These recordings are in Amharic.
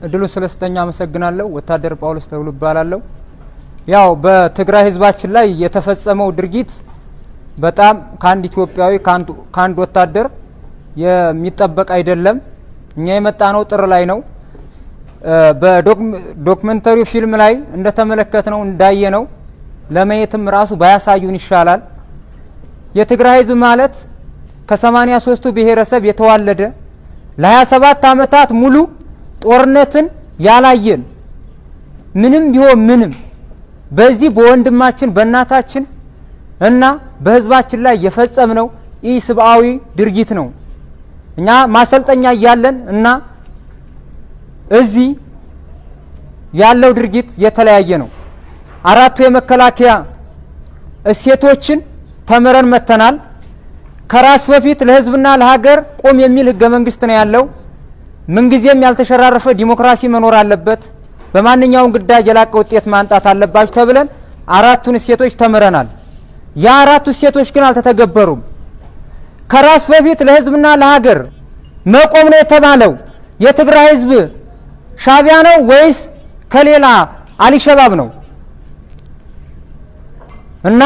እድሉ ስለስተኛ አመሰግናለሁ። ወታደር ጳውሎስ ተብሎ ይባላል። ያው በትግራይ ህዝባችን ላይ የተፈጸመው ድርጊት በጣም ካንድ ኢትዮጵያዊ ካንድ ወታደር የሚጠበቅ አይደለም። እኛ የመጣነው ጥር ላይ ነው። በዶክመንተሪው ፊልም ላይ እንደተመለከትነው እንዳየነው ለማየትም ራሱ ባያሳዩን ይሻላል። የትግራይ ህዝብ ማለት ከ83ቱ ብሔረሰብ የተዋለደ ለ27 አመታት ሙሉ ጦርነትን ያላየን ምንም ቢሆን ምንም በዚህ በወንድማችን በእናታችን እና በህዝባችን ላይ የፈጸምነው ኢሰብአዊ ድርጊት ነው። እኛ ማሰልጠኛ እያለን እና እዚህ ያለው ድርጊት የተለያየ ነው። አራቱ የመከላከያ እሴቶችን ተመረን መተናል። ከራስ በፊት ለህዝብና ለሀገር ቆም የሚል ህገ መንግስት ነው ያለው። ምንጊዜም ያልተሸራረፈ ዲሞክራሲ መኖር አለበት። በማንኛውም ግዳጅ የላቀ ውጤት ማንጣት አለባችሁ ተብለን አራቱን እሴቶች ተምረናል። ያ አራቱ እሴቶች ግን አልተተገበሩም። ከራስ በፊት ለህዝብና ለሀገር መቆም ነው የተባለው የትግራይ ህዝብ ሻቢያ ነው ወይስ ከሌላ አልሸባብ ነው? እና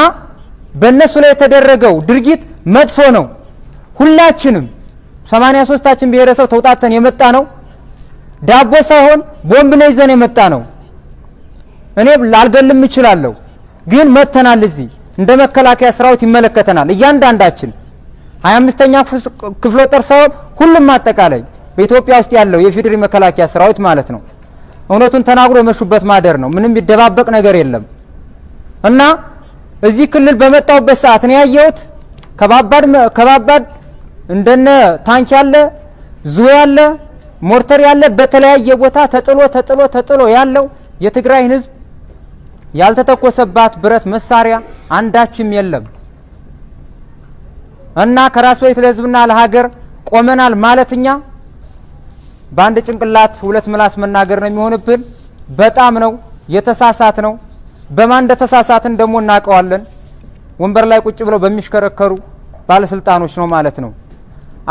በእነሱ ላይ የተደረገው ድርጊት መጥፎ ነው። ሁላችንም 83ታችን ብሔረሰብ ተውጣተን የመጣ ነው። ዳቦ ሳይሆን ቦምብ ነው ይዘን የመጣ ነው። እኔ ላልገልም እችላለሁ፣ ግን መተናል። እዚህ እንደ መከላከያ ሰራዊት ይመለከተናል። እያንዳንዳችን 25ኛ ክፍለ ጦር ሳይሆን ሁሉም አጠቃላይ በኢትዮጵያ ውስጥ ያለው የፌዴሪ መከላከያ ሰራዊት ማለት ነው። እውነቱን ተናግሮ የመሹበት ማደር ነው። ምንም ይደባበቅ ነገር የለም። እና እዚህ ክልል በመጣውበት ሰዓት ነው ያየሁት ከባባድ እንደነ ታንክ ያለ ዙ ያለ ሞርተር ያለ በተለያየ ቦታ ተጥሎ ያለው የትግራይ ህዝብ ያልተተኮሰባት ብረት መሳሪያ አንዳችም የለም። እና ከራስ በፊት ለህዝብና ለሀገር ቆመናል ማለትኛ በአንድ ጭንቅላት ሁለት ምላስ መናገር ነው የሚሆንብን። በጣም ነው የተሳሳት ነው። በማን እንደተሳሳትን ደግሞ እናውቀዋለን። ወንበር ላይ ቁጭ ብለው በሚሽከረከሩ ባለስልጣኖች ነው ማለት ነው።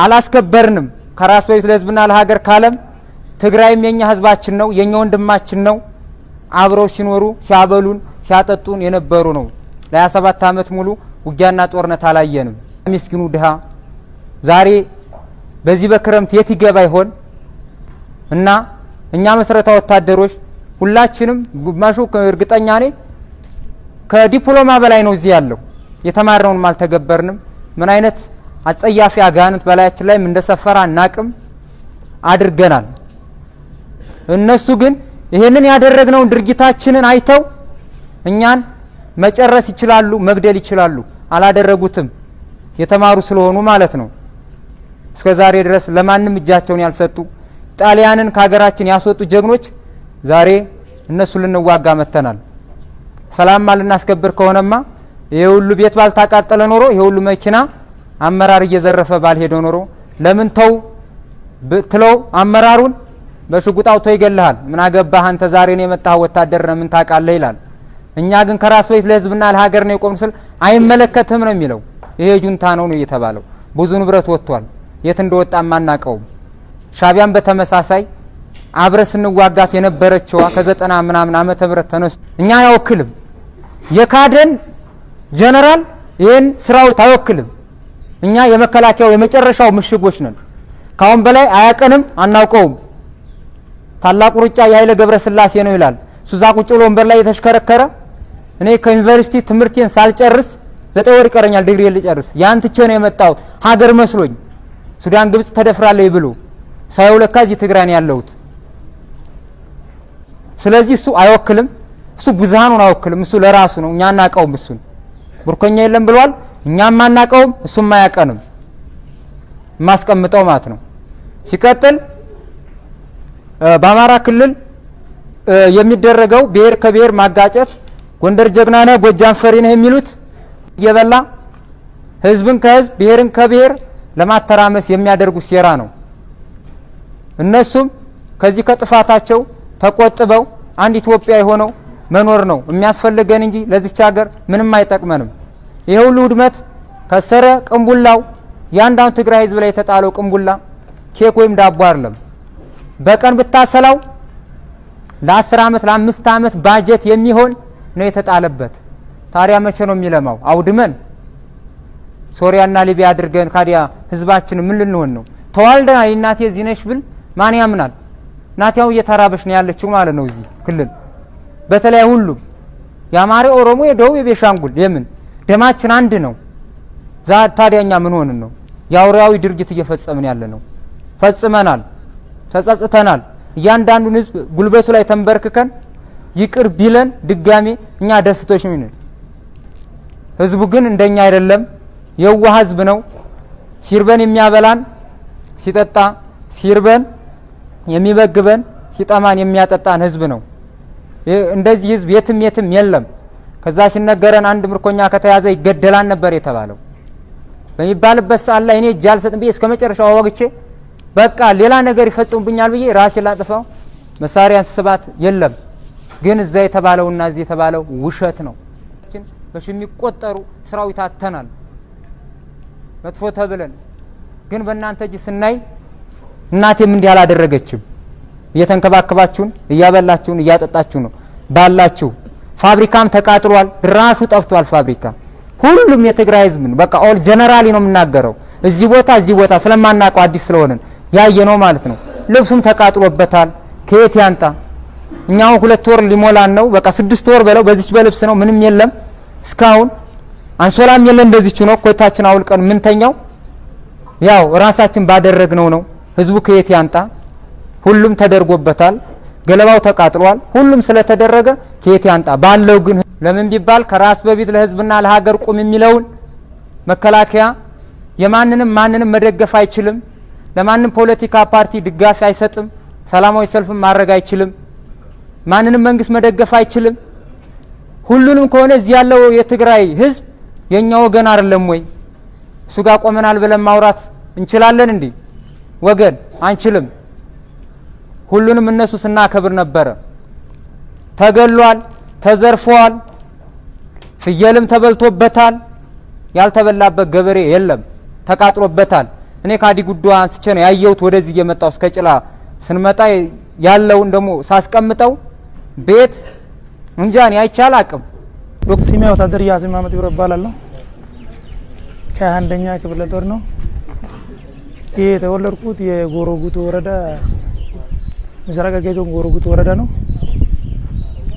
አላስከበርንም። ከራስ በፊት ለህዝብና ለሀገር ካለም ትግራይም የኛ ህዝባችን ነው፣ የኛ ወንድማችን ነው። አብረው ሲኖሩ ሲያበሉን ሲያጠጡን የነበሩ ነው። ለ27 አመት ሙሉ ውጊያና ጦርነት አላየንም። ምስኪኑ ድሃ ዛሬ በዚህ በክረምት የት ይገባ ይሆን? እና እኛ መሰረታዊ ወታደሮች ሁላችንም ግማሹ እርግጠኛ ነኝ ከዲፕሎማ በላይ ነው እዚህ ያለው። የተማርነውን አልተገበርንም። ምን አይነት አጸያፊ አጋንንት በላያችን ላይ እንደሰፈራ እናቅም አድርገናል። እነሱ ግን ይሄንን ያደረግነውን ድርጊታችንን አይተው እኛን መጨረስ ይችላሉ፣ መግደል ይችላሉ። አላደረጉትም፣ የተማሩ ስለሆኑ ማለት ነው። እስከዛሬ ድረስ ለማንም እጃቸውን ያልሰጡ ጣሊያንን ከሀገራችን ያስወጡ ጀግኖች ዛሬ እነሱ ልንዋጋ መተናል። ሰላም ልናስከብር ከሆነማ ይሄ ሁሉ ቤት ባልታቃጠለ ኖሮ ይሄ ሁሉ መኪና አመራር እየዘረፈ ባልሄደ ኖሮ ለምን ተው ብትለው አመራሩን በሽጉጥ አውጥቶ ይገልሃል። ምን አገባህ አንተ ዛሬ ነው የመጣው ወታደር ነው ምን ታቃለህ ይላል። እኛ ግን ከራስ በፊት ለህዝብና ለሀገር ነው የቆምን ስል አይመለከትም ነው የሚለው። ይሄ ጁንታ ነው እየተባለው ብዙ ንብረት ወጥቷል። የት እንደወጣ ማናቀው። ሻቢያን በተመሳሳይ አብረን ስንዋጋት የነበረችዋ ከ90 ምናምን ዓመተ ምህረት ተነስቶ እኛ አይወክልም። የካደን ጀነራል ይሄን ስራው ታወክልም። እኛ የመከላከያው የመጨረሻው ምሽጎች ነን። ካሁን በላይ አያቀንም አናውቀውም። ታላቁ ሩጫ የኃይለ ገብረስላሴ ነው ይላል። ሱዛ ቁጭ ብሎ ወንበር ላይ የተሽከረከረ እኔ ከዩኒቨርሲቲ ትምህርቴን ሳልጨርስ 9 ወር ይቀረኛል ዲግሪ ልጨርስ ያን ትቼ ነው የመጣው ሀገር መስሎኝ ሱዳን ግብጽ ተደፍራለች ብሎ ሳይውለካ እዚህ ትግራይ ነው ያለሁት። ስለዚህ እሱ አይወክልም። እሱ ብዙሃኑን አይወክልም። እሱ ለራሱ ነው። እኛ እናቀውም። እሱን ቡርኮኛ የለም ብሏል። እኛም አናቀውም፣ እሱም አያቀንም። ማስቀምጠው ማለት ነው። ሲቀጥል በአማራ ክልል የሚደረገው ብሔር ከብሔር ማጋጨት ጎንደር ጀግና ነህ ጎጃም ፈሪ ነህ የሚሉት እየበላ ህዝብን ከህዝብ ብሔርን ከብሔር ለማተራመስ የሚያደርጉት ሴራ ነው። እነሱም ከዚህ ከጥፋታቸው ተቆጥበው አንድ ኢትዮጵያዊ ሆነው መኖር ነው የሚያስፈልገን እንጂ ለዚች ሀገር ምንም አይጠቅመንም። ይሄ ሁሉ ውድመት ከሰረ ቅንቡላው ያንዳንዱ ትግራይ ህዝብ ላይ የተጣለው ቅንቡላ ኬክ ወይም ዳቦ አይደለም። በቀን ብታሰላው ለ10 አመት ለ5 አመት ባጀት የሚሆን ነው የተጣለበት። ታዲያ መቼ ነው የሚለማው? አውድመን ሶሪያና ሊቢያ አድርገን ካዲያ ህዝባችን ምን ልንሆን ነው? ተዋልደና እናቴ እዚህ ነሽ ብል ማን ያምናል? እናቴው እየተራበሽ ነው ያለችው ማለት ነው እዚህ ክልል በተለይ ሁሉም የአማራ ኦሮሞ የደቡብ የቤሻንጉል የምን ደማችን አንድ ነው። ታዲያኛ ምን ሆነን ነው ያውራዊ ድርጊት እየፈጸምን ያለ ነው? ፈጽመናል፣ ተጸጽተናል። እያንዳንዱን ህዝብ ጉልበቱ ላይ ተንበርክከን ይቅር ቢለን ድጋሜ እኛ ደስተኞች ነን። ህዝቡ ግን እንደኛ አይደለም፣ የዋህ ህዝብ ነው። ሲርበን የሚያበላን ሲጠጣ ሲርበን የሚበግበን ሲጠማን የሚያጠጣን ህዝብ ነው። እንደዚህ ህዝብ የትም የለም። ከዛ ሲነገረን አንድ ምርኮኛ ከተያዘ ይገደላል ነበር የተባለው በሚባልበት ሰዓት ላይ እኔ ጃል ሰጥም ብዬ እስከመጨረሻው ወግቼ በቃ ሌላ ነገር ይፈጽሙብኛል ብዬ ራሴ ላጥፋው መሳሪያ ስባት የለም። ግን እዛ የተባለውና እዚህ የተባለው ውሸት ነው። በሺ የሚቆጠሩ ስራው ይታተናል መጥፎ ተብለን ግን በእናንተ እጅ ስናይ እናቴም እንዲህ አላደረገችም። እየተንከባከባችሁን እያበላችሁን እያጠጣችሁ ነው ባላችሁ። ፋብሪካም ተቃጥሏል፣ ድራሹ ጠፍቷል ፋብሪካ። ሁሉም የትግራይ ህዝብ በቃ ኦል ጀነራሊ ነው የምናገረው። እዚህ ቦታ ስለማናውቀው አዲስ ስለሆነን ያየነው ማለት ነው። ልብሱም ተቃጥሎበታል። ከየት ያንጣ? እኛው 2 ወር ሊሞላን ነው። በቃ 6 ወር በለው በዚች በልብስ ነው ምንም የለም እስካሁን አንሶላም የለ። እንደዚች ነው ኮይታችን አውልቀን ምንተኛው ያው ራሳችን ባደረግነው ነው። ህዝቡ ከየት ያንጣ? ሁሉም ተደርጎበታል። ገለባው ተቃጥሏል። ሁሉም ስለተደረገ ከየት ያንጣ? ባለው ግን ለምን ቢባል ከራስ በፊት ለህዝብና ለሀገር ቁም የሚለውን መከላከያ የማንንም ማንንም መደገፍ አይችልም። ለማንም ፖለቲካ ፓርቲ ድጋፍ አይሰጥም። ሰላማዊ ሰልፍም ማድረግ አይችልም። ማንንም መንግስት መደገፍ አይችልም። ሁሉንም ከሆነ እዚህ ያለው የትግራይ ህዝብ የኛ ወገን አይደለም ወይ? እሱ ጋር ቆመናል ብለን ማውራት እንችላለን እንዴ? ወገን አንችልም። ሁሉንም እነሱ ስናከብር ነበረ። ተገሏል፣ ተዘርፏል፣ ፍየልም ተበልቶበታል። ያልተበላበት ገበሬ የለም፣ ተቃጥሎበታል። እኔ ካዲ ጉዷ አንስቼ ነው ያየሁት። ወደዚህ እየመጣው እስከ ጭላ ስንመጣ ያለውን ደግሞ ሳስቀምጠው ቤት እንጃን ያይቻል አቅም ዶክተር ሲሜ ወታደር ያዝም ማመጥ ይባላለሁ። ከአንደኛ ክፍለ ጦር ነው የተወለድኩት። የጎሮጉቱ ወረዳ ምስራቅ ሐረርጌ ጎሮጉቱ ወረዳ ነው።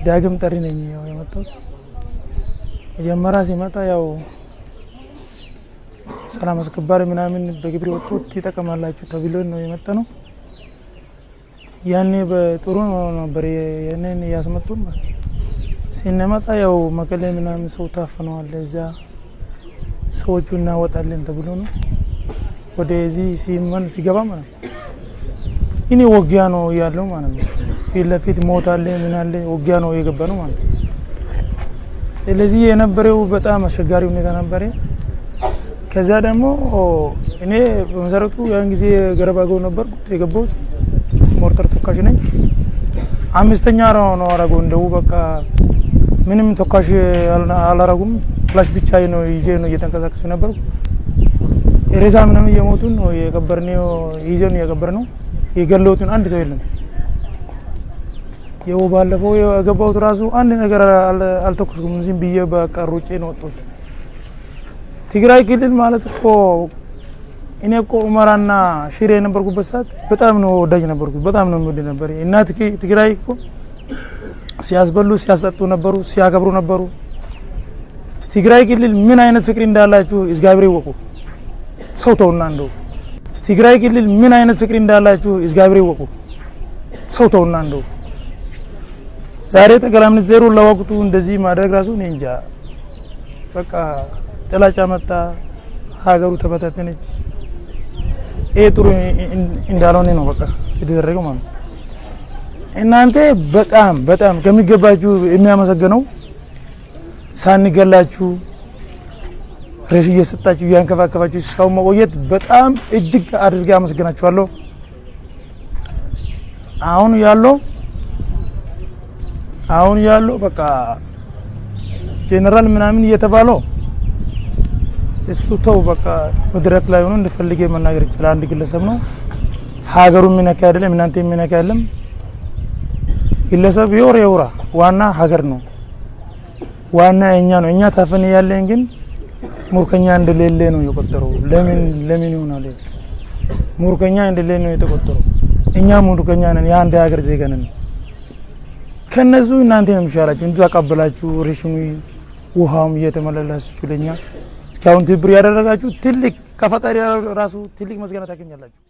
ዳግም ጠሪ ነኝ ያው የመጣሁት። መጀመሪያ ሲመጣ ያው ሰላም አስከባሪ ምናምን በግብር ወጥቶ ይጠቀማላችሁ ተብሎ ነው የመጣ ነው። ያኔ በጥሩ ነበር የነን ያስመጡን። ሲነመጣ ያው መቀሌ ምናምን ሰው ታፈነዋል። እዛ ሰዎቹ እናወጣለን ተብሎ ነው ወደዚህ ሲመን ሲገባ ማለት ነው። እኔ ወጊያ ነው ያለው ማለት ነው። ፊት ለፊት ሞት አለ ምን አለ ወጊያ ነው የገባ ነው ማለት ነው። ስለዚህ የነበረው በጣም አስቸጋሪ ሁኔታ ነበር። ከዛ ደግሞ እኔ በመሰረቱ ያን ጊዜ ገረባጎ ነበር የገባሁት። ሞርተር ተኳሽ ነኝ። 5ኛ ነው አረጋው። እንደው በቃ ምንም ተኳሽ አላረጉም። ፍላሽ ብቻ ነው ይዤ ነው እየተንቀሳቀሱ ነበር። ሬሳ ምንም እየሞቱ ነው የቀበርነው ይዘን የቀበርነው። የገለውቱን አንድ ሰው የለም። የው ባለፈው የገባሁት ራሱ አንድ ነገር አልተኩስኩም። ዝም ብዬ በቃ ሩጬ ነው ወጣሁት። ትግራይ ክልል ማለት እኮ እኔ እኮ ኡመራና ሽሬ የነበርኩበት ሰዓት በጣም ነው ወዳጅ ነበርኩ። በጣም ነው ወድ ነበር። እናት ትግራይ እኮ ሲያስበሉ ሲያስጠጡ ነበሩ፣ ሲያከብሩ ነበሩ። ትግራይ ክልል ምን አይነት ፍቅር እንዳላችሁ እግዚአብሔር ይወቁ። ሰው ተውና እንደው ትግራይ ክልል ምን አይነት ፍቅር እንዳላችሁ እግዚአብሔር ይወቁ። ሰው ተውና እንደው ዛሬ ጠቅላይ ሚኒስትሩ ለወቅቱ እንደዚህ ማድረግ ራሱ እኔ እንጃ። በቃ ጥላቻ መጣ፣ ሀገሩ ተበታተነች። ይሄ ጥሩ እንዳልሆነ ነው በቃ የተደረገው ማለት ነው። እናንተ በጣም ከሚገባችሁ የሚያመሰግነው ሳንገላችሁ ሬሽ እየሰጣችሁ ያንከባከባችሁ እስካሁን መቆየት በጣም እጅግ አድርጌ አመሰግናችኋለሁ። አሁን ያለው በቃ ጄኔራል ምናምን እየተባለው እሱ ተው በቃ መድረክ ላይ ሆኖ እንደፈልገ መናገር ይችላል። አንድ ግለሰብ ነው። ሀገሩ ምን ያካደለ እናንተ ምን ያካደለም ግለሰብ የወራ ዋና ሀገር ነው ዋና እኛ ነው እኛ ታፈን ያለን ግን ሙርከኛ እንደሌለ ነው የቆጠረው ለምን ይሆናል ሙርከኛ እንደሌለ ነው የተቆጠረው እኛ ሙርከኛ ነን የአንድ ሀገር ዜጋ ነን ከነዙ እናንተ የምሻላችሁ እንቱ አቀበላችሁ ሬሽኑ ውሃውም እየተመለላችሁ ለኛ እስካሁን ትብር ያደረጋችሁ ትልቅ ከፈጣሪ ራሱ ትልቅ መስገና ታገኛላችሁ